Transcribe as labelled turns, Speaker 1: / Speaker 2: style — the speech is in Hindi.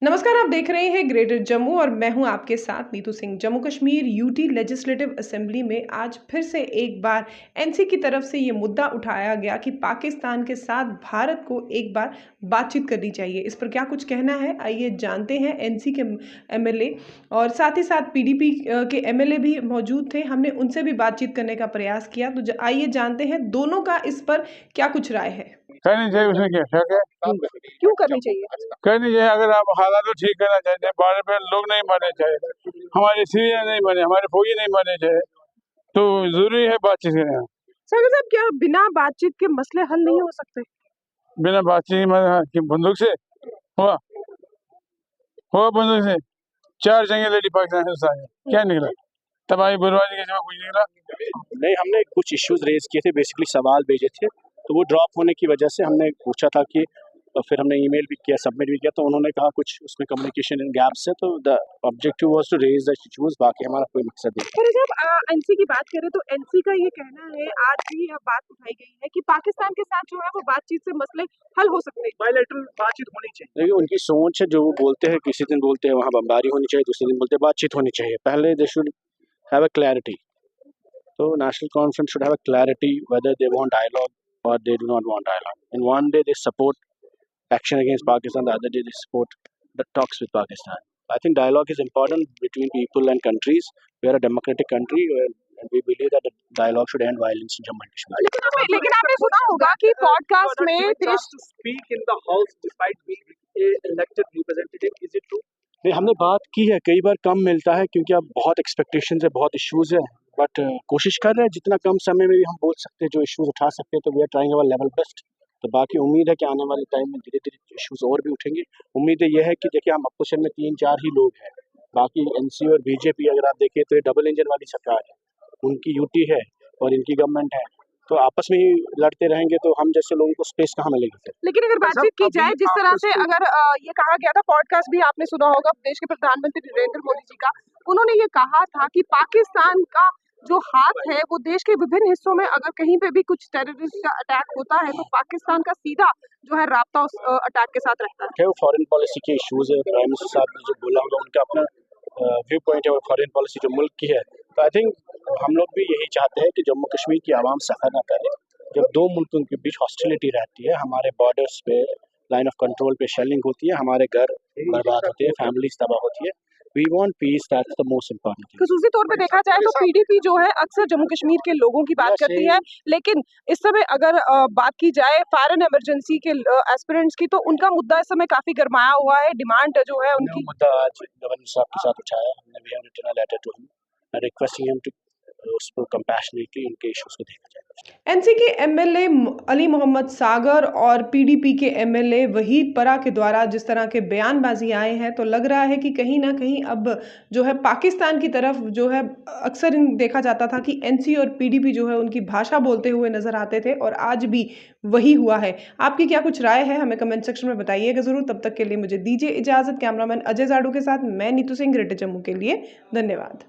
Speaker 1: नमस्कार, आप देख रहे हैं ग्रेटर जम्मू और मैं हूं आपके साथ Neetu Singh. Jammu Kashmir UT legislative assembly में आज फिर से एक बार एनसी की तरफ से ये मुद्दा उठाया गया कि पाकिस्तान के साथ भारत को एक बार बातचीत करनी चाहिए। इस पर क्या कुछ कहना है, आइए जानते हैं। एनसी के एमएलए और साथ ही साथ पीडीपी के एमएलए भी मौजूद थे, हमने उनसे भी बातचीत करने का प्रयास किया। तो आइए जानते हैं दोनों का इस पर क्या कुछ राय है।
Speaker 2: करनी चाहिए, उसमें क्या शक है?
Speaker 1: क्यों करनी चाहिए?
Speaker 2: करनी चाहिए। अगर आप हालात को ठीक करना चाहते हैं, बाहर पे लोग नहीं मरने चाहिए, हमारे सीरिया नहीं मरे, हमारे फौजी नहीं मरने चाहिए, तो जरूरी है बातचीत करना।
Speaker 1: सर साहब, क्या बिना बातचीत के मसले हल नहीं हो सकते?
Speaker 2: बिना बातचीत की बंदूक से हुआ बंदूक से 4 जंगे लड़ी पाकिस्तान हिंदुस्तान में, क्या निकला? तबाही बर्बादी के सिवा कुछ निकला
Speaker 3: नहीं। हमने कुछ इश्यूज रेज किए थे, बेसिकली सवाल भेजे थे, तो वो ड्रॉप होने की वजह से हमने पूछा था कि फिर हमने ईमेल भी किया, सबमिट भी किया, तो उन्होंने कहा कुछ उसमें कम्युनिकेशन इन गैप से, तो the objective was to raise the issues, बाकी हमारा कोई मकसद नहीं।
Speaker 1: सर जब एनसी की बात करें तो एनसी का ये कहना है, आज भी यह बात उठाई गई है कि पाकिस्तान के साथ जो है वो बातचीत से मसले हल हो सकते हैं, बायलैटरल बातचीत होनी चाहिए।
Speaker 3: देखिए, उनकी सोच है, जो वो बोलते हैं, किसी दिन बोलते हैं वहाँ बमबारी होनी चाहिए, दूसरे दिन बोलते हैं बातचीत होनी चाहिए। पहले they should have a clarity, तो National Conference should have a clarity whether they want dialogue or they do not want dialogue. In one day they support action against Pakistan, the other day they support the talks with Pakistan. I think dialogue is important between people and countries. We are a democratic country and we believe that the dialogue should end violence in Jammu and Kashmir.
Speaker 1: लेकिन आपने सुना होगा कि पॉडकास्ट में देश
Speaker 4: to speak in the house despite being a elected representative. Is it true?
Speaker 3: नहीं, हमने बात की है, कई बार कम मिलता है क्योंकि अब बहुत एक्सपेक्टेशंस है, बहुत इश्यूज है, बट कोशिश कर रहे हैं जितना कम समय में भी हम बोल सकते हैं, जो इश्यूज उठा सकते हैं, तो we are trying our level best. तो बाकी उम्मीद है कि आने वाले टाइम में धीरे धीरे इश्यूज और भी उठेंगे। उम्मीद यह है कि देखिए, हम अपोजिशन में 3-4 ही लोग हैं, बाकी एनसी और बीजेपी अगर आप देखें तो ये डबल इंजन वाली सरकार है, उनकी यूटी है और इनकी गवर्नमेंट है, तो आपस में ही लड़ते रहेंगे तो हम जैसे लोगों को स्पेस कहाँ मिलेगी फिर?
Speaker 1: लेकिन अगर बातचीत की जाए जिस तरह से, अगर ये कहा गया था, पॉडकास्ट भी आपने सुना होगा देश के प्रधानमंत्री नरेंद्र मोदी जी का, उन्होंने ये कहा था कि पाकिस्तान का जो हाथ है वो देश के विभिन्न हिस्सों में, अगर कहीं पे भी कुछ टेररिस्ट का अटैक होता है तो पाकिस्तान का सीधा जो है राब्ता उस अटैक के साथ रहता है।
Speaker 3: वो फॉरेन पॉलिसी के इश्यूज है, प्राइम मिनिस्टर साहब ने जो बोला होगा उनका अपना व्यू पॉइंट है, और फॉरेन पॉलिसी जो मुल्क की है, तो आई थिंक हम लोग भी यही चाहते हैं कि जम्मू कश्मीर की आवाम सफ़र ना करे। जब दो मुल्कों के बीच हॉस्टिलिटी रहती है, हमारे बॉर्डर्स पे लाइन ऑफ कंट्रोल पे शेलिंग होती है, हमारे घर बर्बाद होते हैं, फैमिलीज तबाह होती है, we want peace, that's the most important thing.
Speaker 1: खसूसी तौर पे देखा जाए तो पीडीपी जो है अक्सर जम्मू कश्मीर के लोगों की बात करती है, लेकिन इस समय अगर बात की जाए फायर एंड इमरजेंसी के एस्पिरेंट्स की, तो उनका मुद्दा इस समय काफी गरमाया हुआ है। डिमांड जो है उनकी,
Speaker 3: मुद्दा आज गवर्नर साहब के साथ उठाया हमने, we have written a letter to him requesting him to उसको कंपैशनेटली इनके इश्यूज को देखा जाए।
Speaker 1: एनसी के एमएलए अली मोहम्मद सागर और पीडीपी के एमएलए वहीद परा के द्वारा जिस तरह के बयानबाजी आए हैं, तो लग रहा है कि कहीं ना कहीं अब जो है पाकिस्तान की तरफ जो है अक्सर देखा जाता था कि एनसी और पीडीपी जो है उनकी भाषा बोलते हुए नजर आते थे, और आज भी वही हुआ है। आपकी क्या कुछ राय है, हमें कमेंट सेक्शन में बताइएगा जरूर। तब तक के लिए मुझे दीजिए इजाजत। कैमरामैन अजय जाडू के साथ मैं नीतू सिंह, ग्रेटर जम्मू के लिए। धन्यवाद।